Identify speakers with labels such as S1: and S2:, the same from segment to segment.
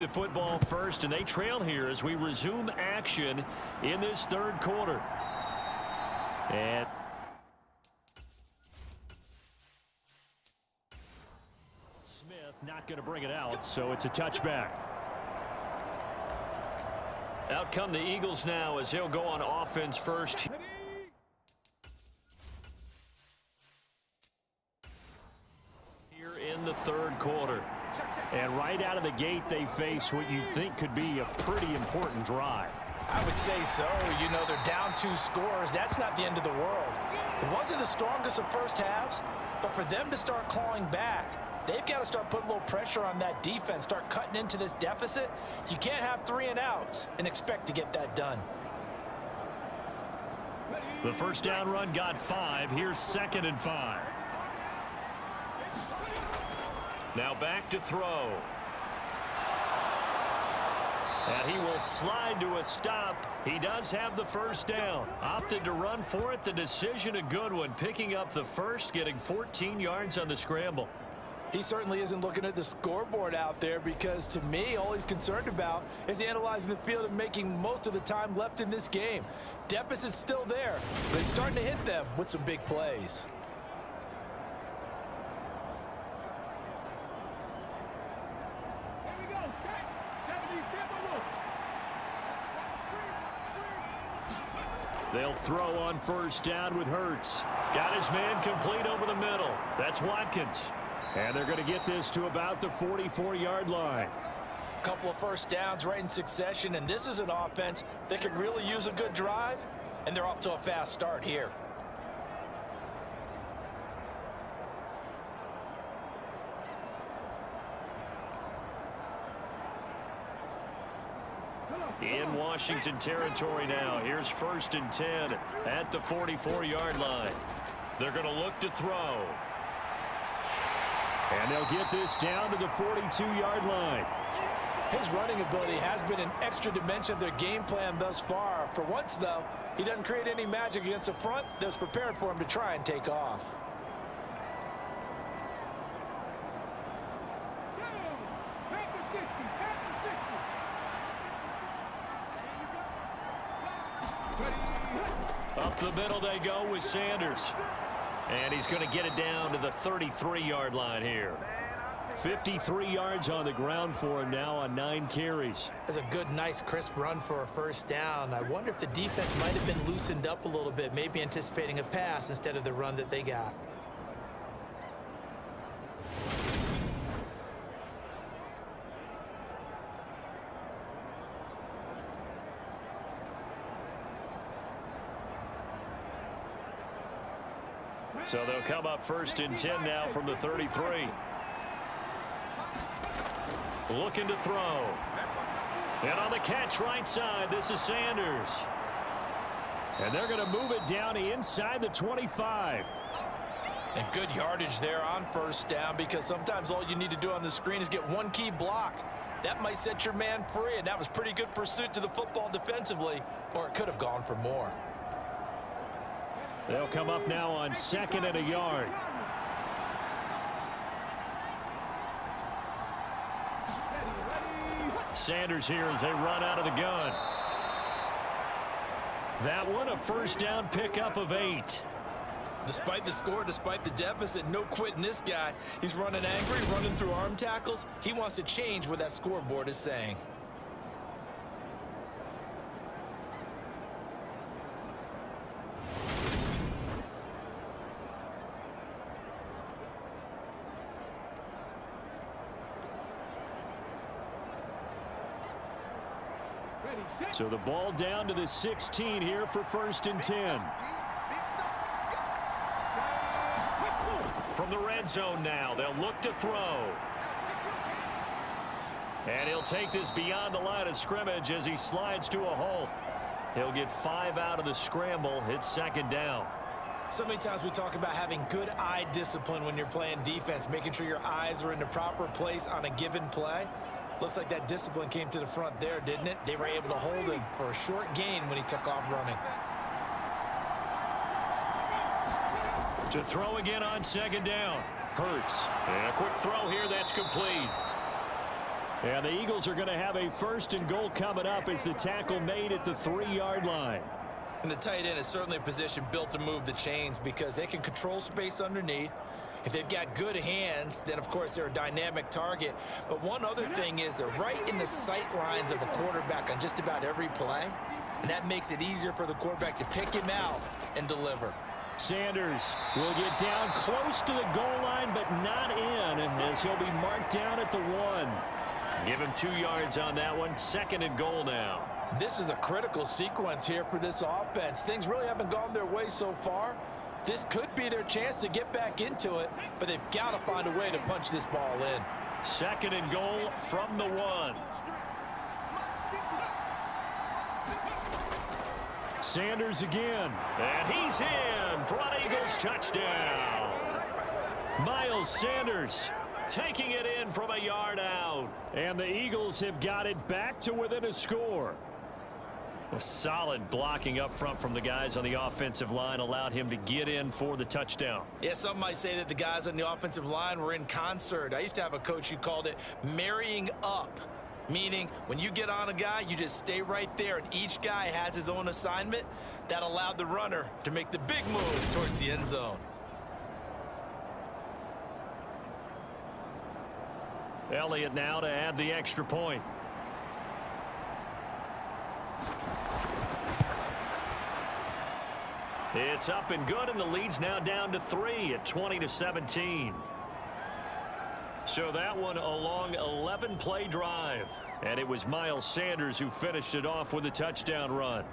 S1: The football first, and they trail here as we resume action in this third quarter. And Smith not going to bring it out, so it's a touchback. Out come the Eagles now as they'll go on offense first. Here in the third quarter. And right out of the gate, they face what you think could be a pretty important drive.
S2: I would say so. You know, they're down 2 scores. That's not the end of the world. It wasn't the strongest of first halves, but for them to start clawing back, they've got to start putting a little pressure on that defense, start cutting into this deficit. You can't have 3 and outs and expect to get that done.
S1: The first down run got 5. Here's 2nd and 5. Now back to throw. And he will slide to a stop. He does have the first down. Opted to run for it. The decision a good one. Picking up the first, getting 14 yards on the scramble.
S2: He certainly isn't looking at the scoreboard out there because, to me, all he's concerned about is analyzing the field and making most of the time left in this game. Deficit's still there, but he's starting to hit them with some big plays.
S1: They'll throw on first down with Hurts. Got his man complete over the middle. That's Watkins. And they're going to get this to about the 44-yard line.
S2: A couple of first downs right in succession, and this is an offense that could really use a good drive, and they're off to a fast start here.
S1: In Washington territory now. Here's 1st and 10 at the 44-yard line. They're going to look to throw. And they'll get this down to the 42-yard line.
S2: His running ability has been an extra dimension of their game plan thus far. For once, though, he doesn't create any magic against a front that's prepared for him to try and take off.
S1: Up the middle they go with Sanders. And he's going to get it down to the 33-yard line here. 53 yards on the ground for him now on 9 carries.
S2: That's a good, nice, crisp run for a first down. I wonder if the defense might have been loosened up a little bit, maybe anticipating a pass instead of the run that they got.
S1: So they'll come up 1st and 10 now from the 33. Looking to throw. And on the catch right side, this is Sanders. And they're going to move it down inside the 25.
S2: And good yardage there on first down, because sometimes all you need to do on the screen is get one key block. That might set your man free, and that was pretty good pursuit to the football defensively, or it could have gone for more.
S1: They'll come up now on 2nd and a yard. Sanders here as they run out of the gun. That one a first down pickup of 8.
S2: Despite the score, despite the deficit, no quitting this guy. He's running angry, running through arm tackles. He wants to change what that scoreboard is saying.
S1: So the ball down to the 16 here for 1st and 10. From the red zone now, they'll look to throw. And he'll take this beyond the line of scrimmage as he slides to a halt. He'll get 5 out of the scramble. It's 2nd down.
S2: So many times we talk about having good eye discipline when you're playing defense, making sure your eyes are in the proper place on a given play. Looks like that discipline came to the front there, didn't it? They were able to hold him for a short gain when he took off running.
S1: To throw again on 2nd down. Hurts. And a quick throw here that's complete. And the Eagles are going to have a 1st and goal coming up as the tackle made at the 3-yard line.
S2: And the tight end is certainly a position built to move the chains because they can control space underneath. If they've got good hands, then, of course, they're a dynamic target. But one other thing is they're right in the sight lines of a quarterback on just about every play. And that makes it easier for the quarterback to pick him out and deliver.
S1: Sanders will get down close to the goal line, but not in, as he'll be marked down at the 1. Give him 2 yards on that one. 2nd and goal now.
S2: This is a critical sequence here for this offense. Things really haven't gone their way so far. This could be their chance to get back into it, but they've got to find a way to punch this ball in.
S1: 2nd and goal from the 1. Sanders again, and he's in for an Eagles touchdown. Miles Sanders taking it in from a yard out, and the Eagles have got it back to within a score. A solid blocking up front from the guys on the offensive line allowed him to get in for the touchdown.
S2: Yeah, some might say that the guys on the offensive line were in concert. I used to have a coach who called it marrying up, meaning when you get on a guy, you just stay right there, and each guy has his own assignment. That allowed the runner to make the big move towards the end zone.
S1: Elliott now to add the extra point. It's up and good, and the lead's now down to 3 at 20-17. So that one a long 11-play drive, and it was Miles Sanders who finished it off with a touchdown run.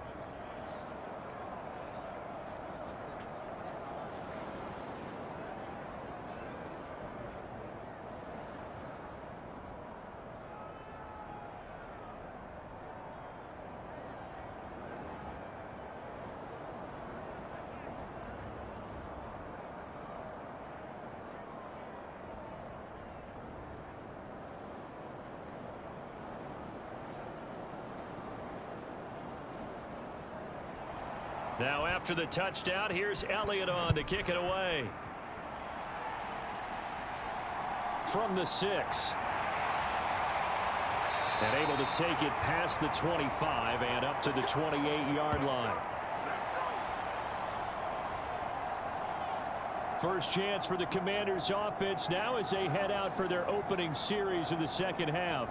S1: Now after the touchdown, here's Elliott on to kick it away. From the 6. And able to take it past the 25 and up to the 28-yard line. First chance for the Commanders offense now as they head out for their opening series of the second half.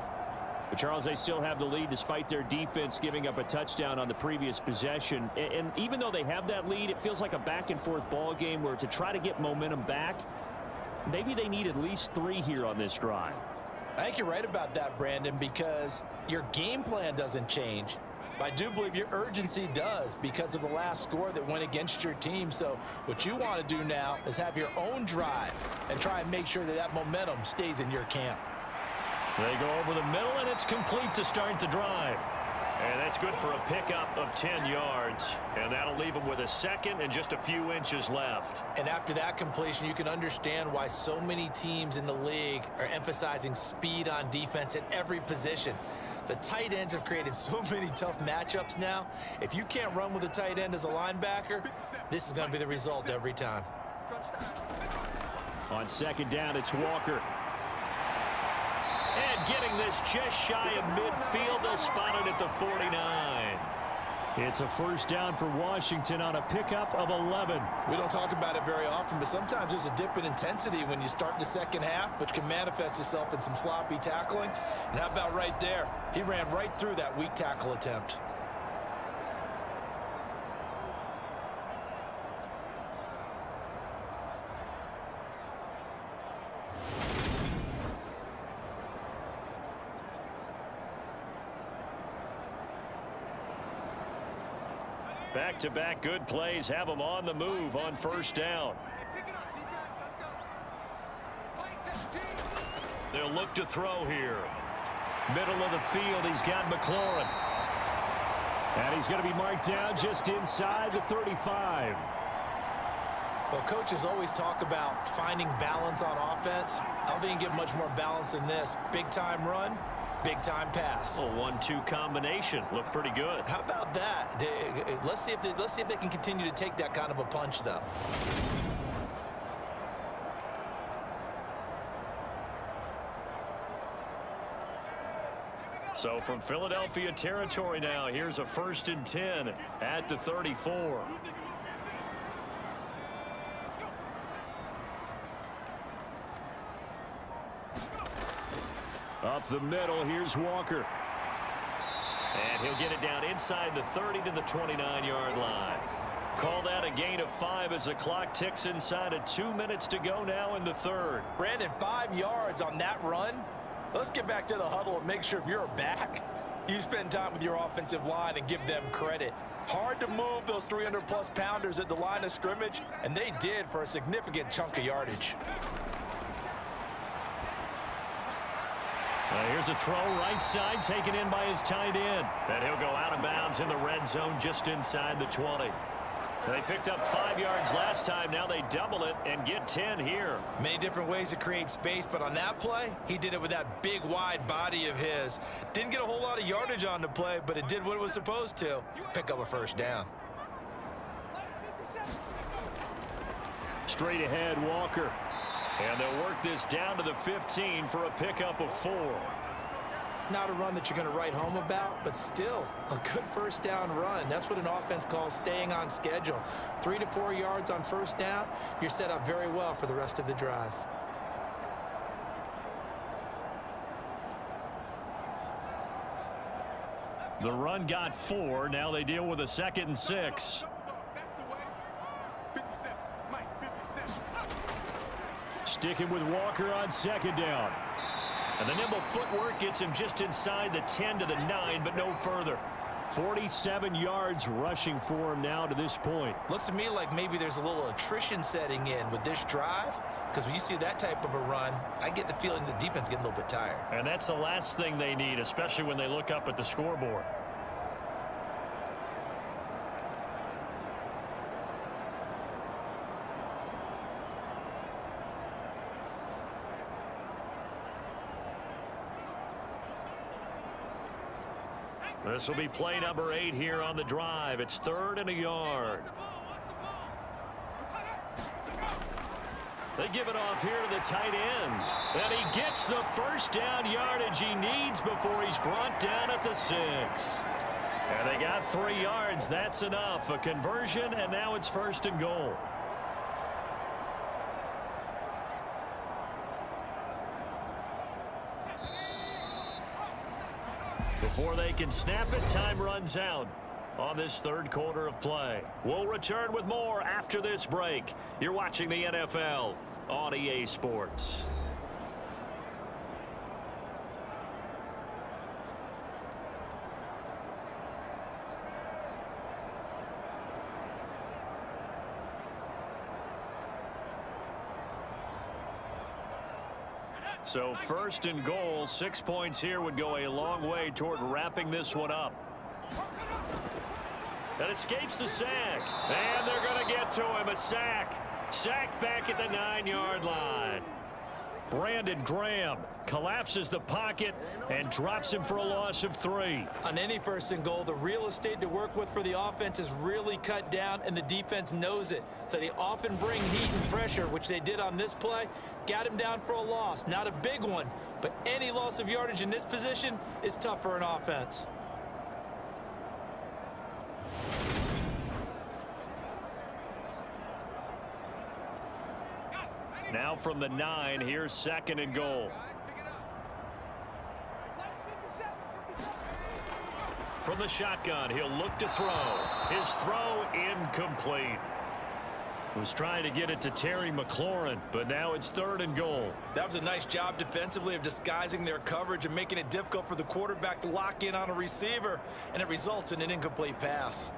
S1: But Charles, they still have the lead despite their defense giving up a touchdown on the previous possession. And even though they have that lead, it feels like a back-and-forth ball game where to try to get momentum back, maybe they need at least 3 here on this drive.
S2: I think you're right about that, Brandon, because your game plan doesn't change. But I do believe your urgency does because of the last score that went against your team. So what you want to do now is have your own drive and try and make sure that that momentum stays in your camp.
S1: They go over the middle, and it's complete to start the drive. And that's good for a pickup of 10 yards. And that'll leave them with a 2nd and just a few inches left.
S2: And after that completion, you can understand why so many teams in the league are emphasizing speed on defense at every position. The tight ends have created so many tough matchups now. If you can't run with a tight end as a linebacker, this is going to be the result every time.
S1: On 2nd down, it's Walker. And getting this just shy of midfield, they'll spot it at the 49. It's a 1st down for Washington on a pickup of 11.
S2: We don't talk about it very often, but sometimes there's a dip in intensity when you start the second half, which can manifest itself in some sloppy tackling. And how about right there? He ran right through that weak tackle attempt.
S1: Back-to-back good plays have them on the move on 1st down. They'll look to throw here. Middle of the field, he's got McLaurin. And he's going to be marked down just inside the 35.
S2: Well, coaches always talk about finding balance on offense. I don't think you can get much more balance than this. Big-time run, big-time pass.
S1: A 1-2 combination. Looked pretty good.
S2: How about that? Let's see if they can continue to take that kind of a punch, though.
S1: So from Philadelphia territory now, here's a 1st and 10 at the 34. Up the middle, here's Walker. And he'll get it down inside the 30 to the 29-yard line. Call that a gain of 5 as the clock ticks inside of 2 minutes to go now in the third.
S2: Brandon, 5 yards on that run. Let's get back to the huddle and make sure if you're back, you spend time with your offensive line and give them credit. Hard to move those 300-plus pounders at the line of scrimmage, and they did for a significant chunk of yardage.
S1: Here's a throw right side taken in by his tight end. And he'll go out of bounds in the red zone just inside the 20. They picked up 5 yards last time. Now they double it and get 10 here.
S2: Many different ways to create space, but on that play, he did it with that big, wide body of his. Didn't get a whole lot of yardage on the play, but it did what it was supposed to. Pick up a first down.
S1: Straight ahead, Walker. And they'll work this down to the 15 for a pickup of 4.
S2: Not a run that you're going to write home about, but still a good first down run. That's what an offense calls staying on schedule. 3 to 4 yards on first down, you're set up very well for the rest of the drive.
S1: The run got 4. Now they deal with a 2nd and 6. Sticking with Walker on 2nd down. And the nimble footwork gets him just inside the 10 to the 9, but no further. 47 yards rushing for him now to this point.
S2: Looks to me like maybe there's a little attrition setting in with this drive, because when you see that type of a run, I get the feeling the defense getting a little bit tired.
S1: And that's the last thing they need, especially when they look up at the scoreboard. This will be play number 8 here on the drive. It's 3rd and a yard. They give it off here to the tight end. And he gets the first down yardage he needs before he's brought down at the 6. And they got 3 yards. That's enough. A conversion, and now it's 1st and goal. Before they can snap it, time runs out on this 3rd quarter of play. We'll return with more after this break. You're watching the NFL on EA Sports. So 1st and goal, 6 points here would go a long way toward wrapping this one up. That escapes the sack. And they're going to get to him. A sack. Sacked back at the 9-yard line. Brandon Graham collapses the pocket and drops him for a loss of 3.
S2: On any 1st and goal, the real estate to work with for the offense is really cut down, and the defense knows it. So they often bring heat and pressure, which they did on this play. Got him down for a loss. Not a big one, but any loss of yardage in this position is tough for an offense.
S1: Now from the 9, here's 2nd and goal. From the shotgun, he'll look to throw. His throw incomplete. Was trying to get it to Terry McLaurin, but now it's 3rd and goal.
S2: That was a nice job defensively of disguising their coverage and making it difficult for the quarterback to lock in on a receiver, and it results in an incomplete pass.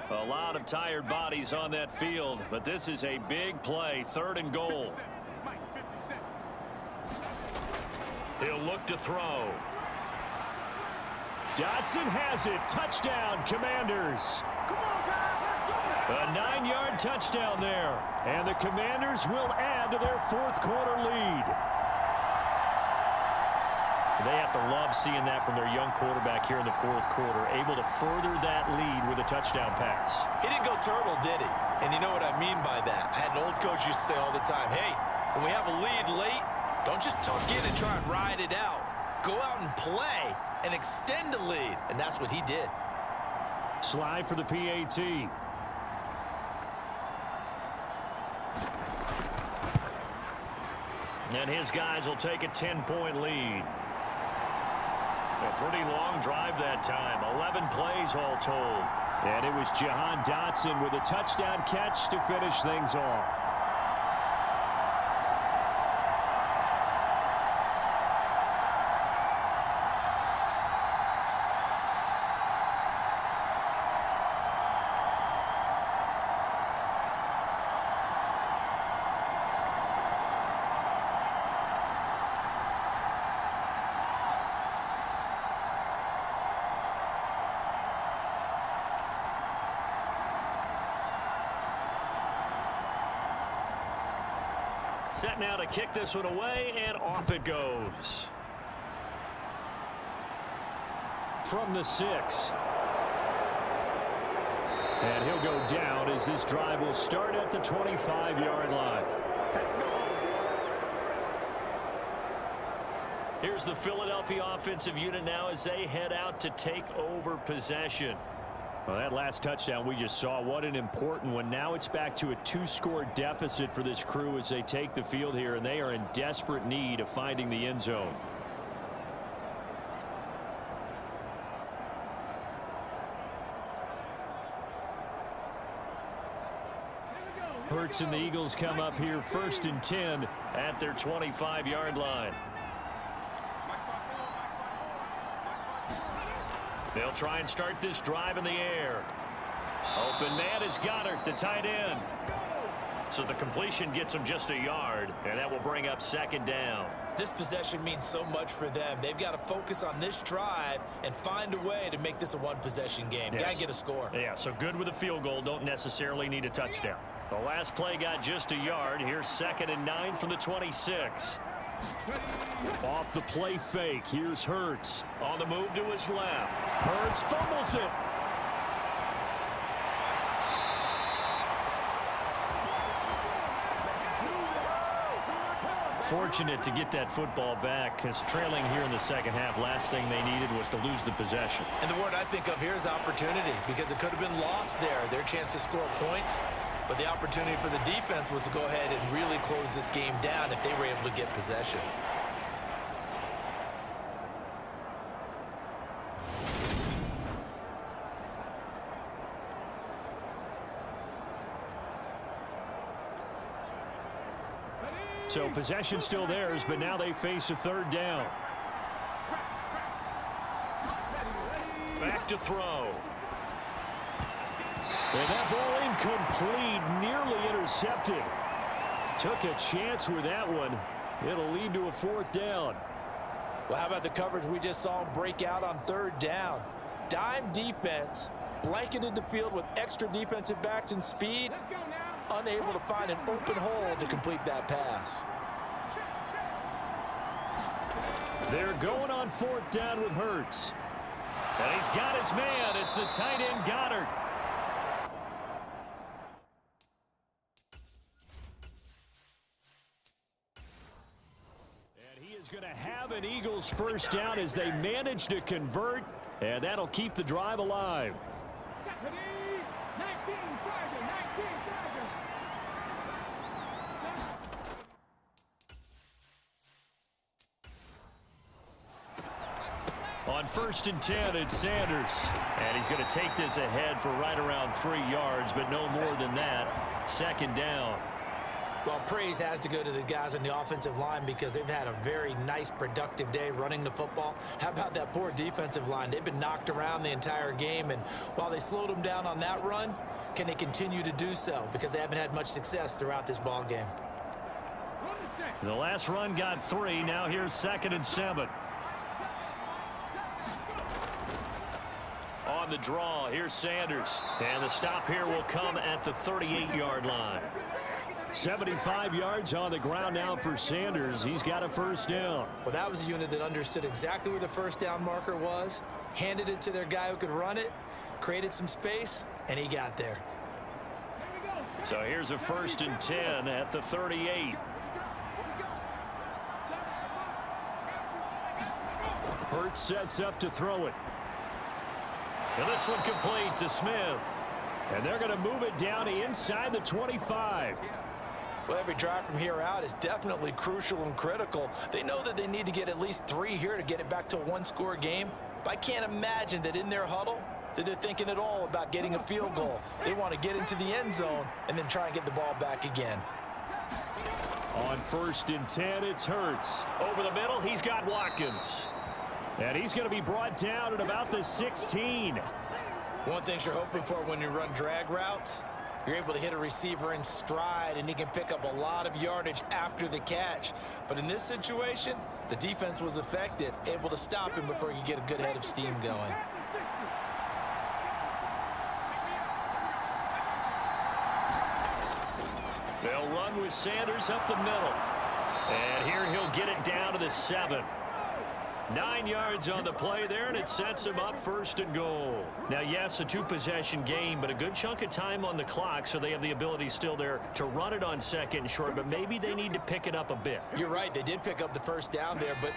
S1: A lot of tired bodies on that field, but this is a big play. 3rd and goal. He'll look to throw. Dotson has it. Touchdown, Commanders. A 9-yard touchdown there. And the Commanders will add to their 4th quarter lead. They have to love seeing that from their young quarterback here in the 4th quarter, able to further that lead with a touchdown pass.
S2: He didn't go turtle, did he? And you know what I mean by that. I had an old coach used to say all the time, hey, When we have a lead late, don't just tuck in and try and ride it out. Go out and play and extend the lead, and that's what he did.
S1: Slide for the PAT. And his guys will take a 10-point lead. A pretty long drive that time. 11 plays all told. And it was Jahan Dotson with a touchdown catch to finish things off. Set now to kick this one away, and off it goes. From the 6. And he'll go down as this drive will start at the 25-yard line. Here's the Philadelphia offensive unit now as they head out to take over possession. Well, that last touchdown we just saw, what an important one. Now it's back to a 2-score deficit for this crew as they take the field here, and they are in desperate need of finding the end zone. Hurts and the Eagles come up here 1st and 10 at their 25-yard line. They'll try and start this drive in the air. Open man is Goddard, the tight end. So the completion gets them just a yard, and that will bring up 2nd down.
S2: This possession means so much for them. They've got to focus on this drive and find a way to make this a one-possession game.
S1: Yes.
S2: Got to get a score.
S1: Yeah, so good with a field goal. Don't necessarily need a touchdown. The last play got just a yard. Here's 2nd and 9 from the 26. Off the play fake. Here's Hurts. On the move to his left. Hurts fumbles it. Fortunate to get that football back, because trailing here in the second half, last thing they needed was to lose the possession.
S2: And the word I think of here is opportunity, because it could have been lost there. Their chance to score points. But the opportunity for the defense was to go ahead and really close this game down if they were able to get possession.
S1: So possession still theirs, but now they face a 3rd down. Back to throw. And that ball incomplete, nearly intercepted. Took a chance with that one. It'll lead to a 4th down.
S2: Well, how about the coverage we just saw him break out on 3rd down? Dime defense, blanketed the field with extra defensive backs and speed, unable to find an open hole to complete that pass.
S1: They're going on 4th down with Hurts. And he's got his man. It's the tight end, Goddard. Going to have an Eagles 1st down as they manage to convert, and that'll keep the drive alive. On 1st and 10, it's Sanders, and he's going to take this ahead for right around 3 yards, but no more than that. 2nd down.
S2: Well, praise has to go to the guys on the offensive line because they've had a very nice, productive day running the football. How about that poor defensive line? They've been knocked around the entire game, and while they slowed them down on that run, can they continue to do so? Because they haven't had much success throughout this ball game.
S1: The last run got 3. Now here's 2nd and 7. On the draw, here's Sanders. And the stop here will come at the 38-yard line. 75 yards on the ground now for Sanders. He's got a 1st down.
S2: Well, that was a unit that understood exactly where the 1st down marker was, handed it to their guy who could run it, created some space, and he got there.
S1: So here's a 1st and 10 at the 38. Hurts sets up to throw it. And this one complete to Smith. And they're going to move it down inside the 25.
S2: Well, every drive from here out is definitely crucial and critical. They know that they need to get at least 3 here to get it back to a one-score game. But I can't imagine that in their huddle that they're thinking at all about getting a field goal. They want to get into the end zone and then try and get the ball back again.
S1: On 1st and 10, it's Hurts. Over the middle, he's got Watkins. And he's going to be brought down at about the 16.
S3: One thing you're hoping for when you run drag routes, you're able to hit a receiver in stride, and he can pick up a lot of yardage after the catch. But in this situation, the defense was effective, able to stop him before he could get a good head of steam going.
S1: They'll run with Sanders up the middle. And here he'll get it down to the 7. 9 yards on the play there, and it sets him up 1st and goal. Now, yes, a 2-possession game, but a good chunk of time on the clock, so they have the ability still there to run it on 2nd and short, but maybe they need to pick it up a bit.
S3: You're right. They did pick up the 1st down there, but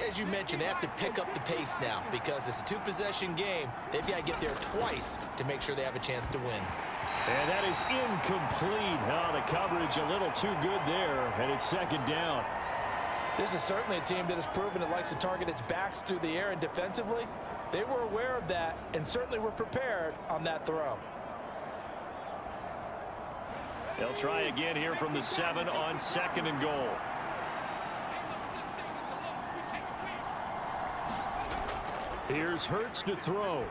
S3: as you mentioned, they have to pick up the pace now because it's a 2-possession game. They've got to get there twice to make sure they have a chance to win.
S1: And that is incomplete. Oh, the coverage a little too good there, and it's 2nd down.
S2: This is certainly a team that has proven it likes to target its backs through the air, and defensively, they were aware of that and certainly were prepared on that throw.
S1: They'll try again here from the 7 on 2nd and goal. Here's Hurts to throw.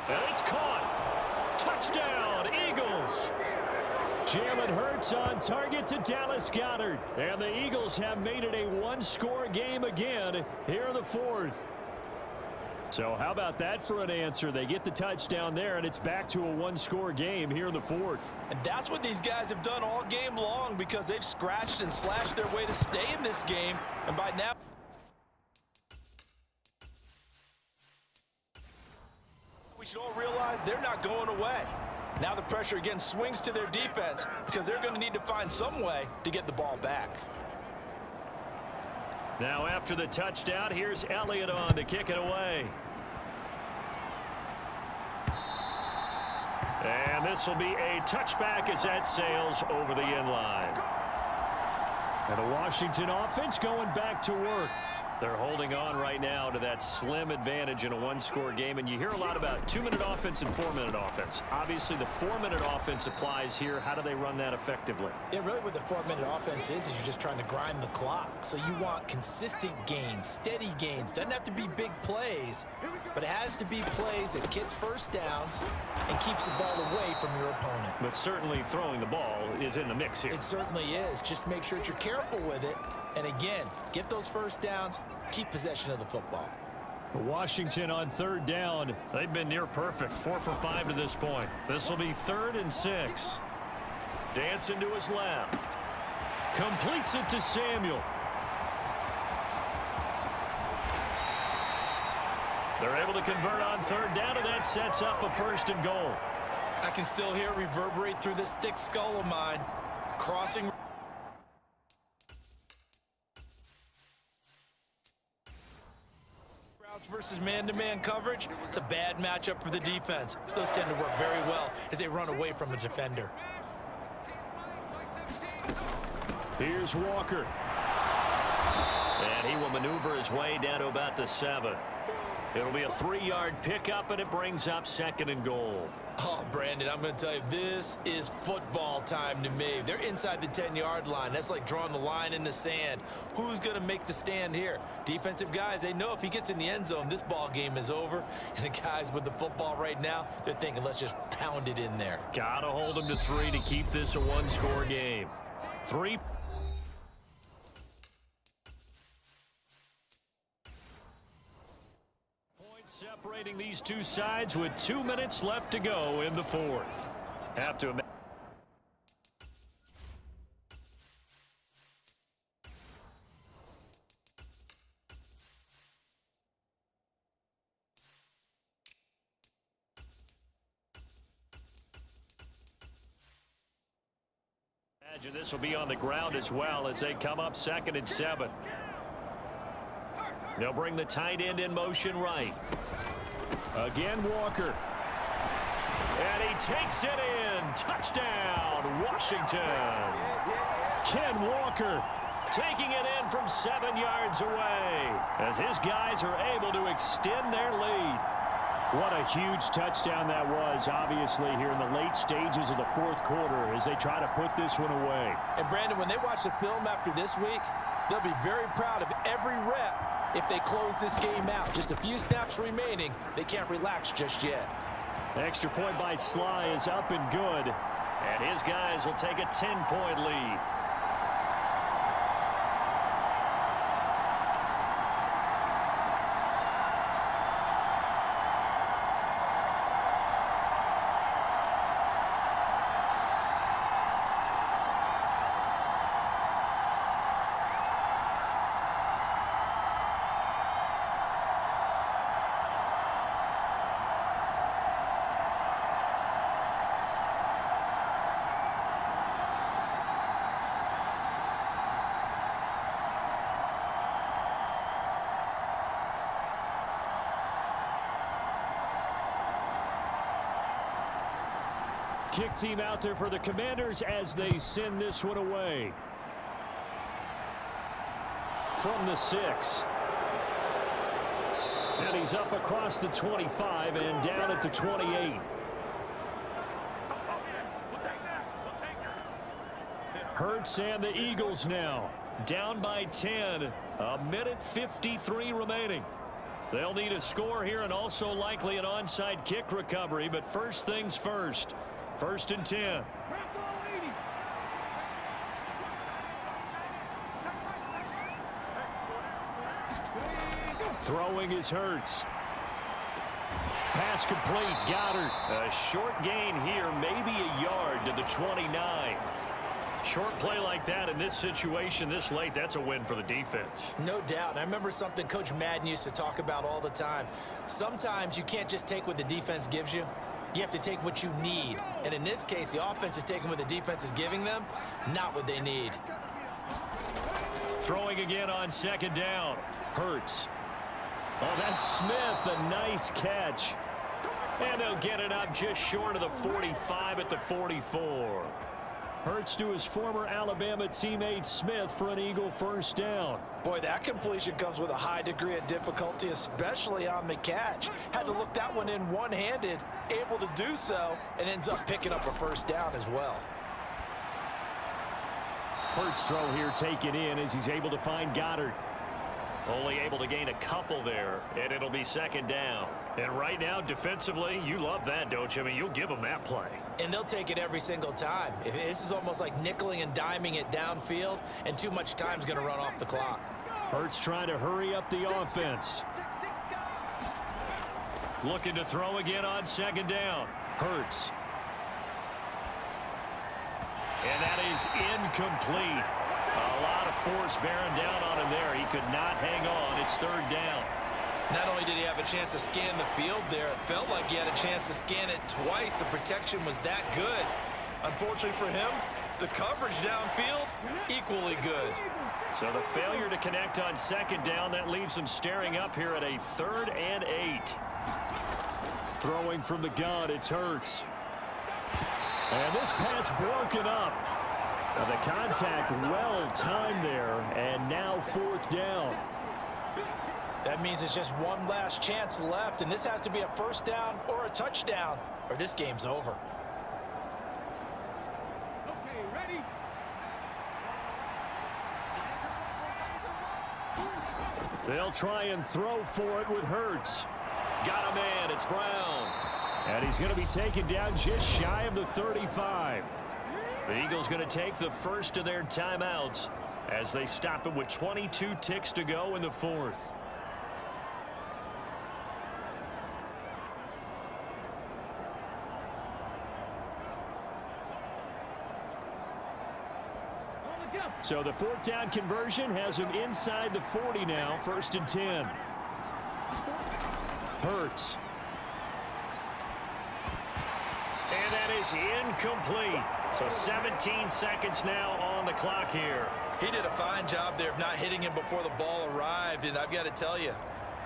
S1: And it's caught. Touchdown, Eagles. Jalen Hurts on target to Dallas Goedert. And the Eagles have made it a one-score game again here in the 4th. So how about that for an answer? They get the touchdown there, and it's back to a one-score game here in the 4th.
S2: And that's what these guys have done all game long because they've scratched and slashed their way to stay in this game. And by now, we should all realize they're not going away. Now the pressure again swings to their defense because they're going to need to find some way to get the ball back.
S1: Now after the touchdown, here's Elliott on to kick it away. And this will be a touchback as that sails over the end line. And the Washington offense going back to work. They're holding on right now to that slim advantage in a one-score game. And you hear a lot about 2-minute offense and 4-minute offense. Obviously, the 4-minute offense applies here. How do they run that effectively?
S3: Yeah, really what the 4-minute offense is you're just trying to grind the clock. So you want consistent gains, steady gains. Doesn't have to be big plays, but it has to be plays that gets first downs and keeps the ball away from your opponent.
S1: But certainly throwing the ball is in the mix here.
S3: It certainly is. Just make sure that you're careful with it. And again, get those first downs, keep possession of the football.
S1: Washington on 3rd down. They've been near perfect. 4 for 5 to this point. This will be 3rd and 6. Dancing to his left. Completes it to Samuel. They're able to convert on 3rd down, and that sets up a 1st and goal.
S3: I can still hear it reverberate through this thick skull of mine. Crossing. Versus man-to-man coverage, it's a bad matchup for the defense. Those tend to work very well as they run away from the defender.
S1: Here's Walker. And he will maneuver his way down to about the 7. It'll be a 3-yard pickup, and it brings up 2nd and goal.
S3: Oh, Brandon, I'm going to tell you, this is football time to me. They're inside the 10-yard line. That's like drawing the line in the sand. Who's going to make the stand here? Defensive guys, they know if he gets in the end zone, this ball game is over. And the guys with the football right now, they're thinking, let's just pound it in there.
S1: Got to hold him to 3 to keep this a one-score game. 3. Separating these two sides with 2 minutes left to go in the 4th. Have to imagine this will be on the ground as well as they come up 2nd and 7. They'll bring the tight end in motion right. Again, Walker. And he takes it in. Touchdown, Washington. Ken Walker taking it in from 7 yards away as his guys are able to extend their lead. What a huge touchdown that was, obviously, here in the late stages of the fourth quarter as they try to put this one away.
S2: And, Brandon, when they watch the film after this week, they'll be very proud of every rep if they close this game out. Just a few snaps remaining. They can't relax just yet.
S1: Extra point by Sly is up and good. And his guys will take a 10-point lead. Kick team out there for the Commanders as they send this one away. From the 6. And he's up across the 25 and down at the 28. Hurts and the Eagles now down by 10. A minute 53 remaining. They'll need a score here and also likely an onside kick recovery, but first things first. 1st and 10. Throwing is Hurts. Pass complete. Goddard. A short gain here, maybe a yard to the 29. Short play like that in this situation this late, that's a win for the defense.
S3: No doubt. I remember something Coach Madden used to talk about all the time. Sometimes you can't just take what the defense gives you. You have to take what you need. And in this case, the offense is taking what the defense is giving them, not what they need.
S1: Throwing again on 2nd down. Hurts. Oh, that's Smith. A nice catch. And they'll get it up just short of the 45 at the 44. Hurts to his former Alabama teammate Smith for an Eagle first down.
S2: Boy, that completion comes with a high degree of difficulty, especially on the catch. Had to look that one in one-handed, able to do so, and ends up picking up a first down as well.
S1: Hurts throw here taken in as he's able to find Goddard. Only able to gain a couple there, and it'll be 2nd down. And right now, defensively, you love that, don't you? I mean, you'll give them that play.
S3: And they'll take it every single time. This is almost like nickeling and diming it downfield, and too much time's going to run off the clock.
S1: Hurts trying to hurry up the offense. Looking to throw again on 2nd down. Hurts. And that is incomplete. A lot of force bearing down on him there. He could not hang on. It's 3rd down.
S3: Not only did he have a chance to scan the field there, it felt like he had a chance to scan it twice. The protection was that good. Unfortunately for him, the coverage downfield, equally good.
S1: So the failure to connect on 2nd down, that leaves him staring up here at a 3rd and 8. Throwing from the gun, it's Hurts. And this pass broken up. Now the contact well timed there, and now 4th down.
S2: That means it's just one last chance left, and this has to be a first down or a touchdown, or this game's over.
S4: Okay, ready?
S1: They'll try and throw for it with Hurts. Got a man, it's Brown. And he's going to be taken down just shy of the 35. The Eagles going to take the first of their timeouts as they stop him with 22 ticks to go in the 4th. So the 4th down conversion has him inside the 40 now, 1st and 10. Hurts. And that is incomplete. So 17 seconds now on the clock here.
S3: He did a fine job there of not hitting him before the ball arrived, and I've got to tell you,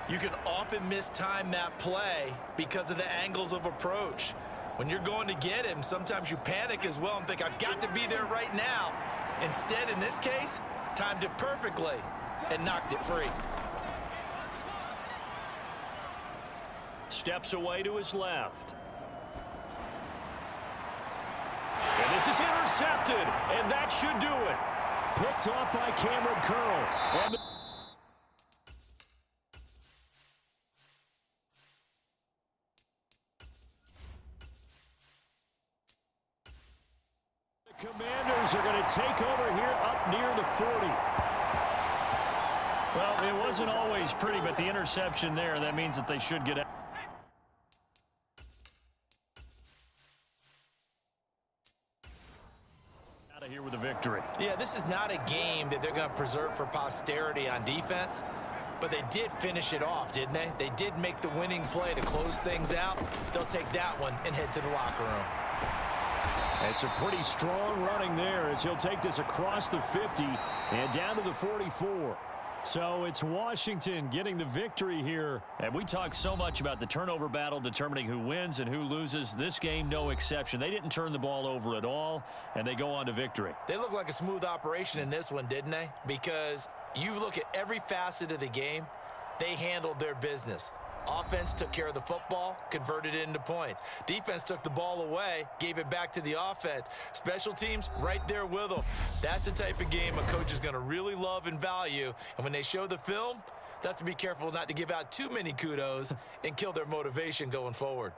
S3: you can often mistime that play because of the angles of approach. When you're going to get him, sometimes you panic as well and think, I've got to be there right now. Instead, in this case, timed it perfectly and knocked it free.
S1: Steps away to his left. And this is intercepted, and that should do it. Picked off by Cameron Curl. And the Commanders are going to take over here up near the 40. Well, it wasn't always pretty, but the interception there, that means that they should get out. Of here with a victory.
S3: Yeah, this is not a game that they're going to preserve for posterity on defense, but they did finish it off, didn't they? They did make the winning play to close things out. They'll take that one and head to the locker room.
S1: It's a pretty strong running there as he'll take this across the 50 and down to the 44. So it's Washington getting the victory here. And we talked so much about the turnover battle determining who wins and who loses. This game, no exception. They didn't turn the ball over at all, and they go on to victory.
S3: They look like a smooth operation in this one, didn't they? Because you look at every facet of the game, they handled their business. Offense took care of the football, converted it into points. Defense took the ball away, gave it back to the offense. Special teams right there with them. That's the type of game a coach is going to really love and value. And when they show the film, they have to be careful not to give out too many kudos and kill their motivation going forward.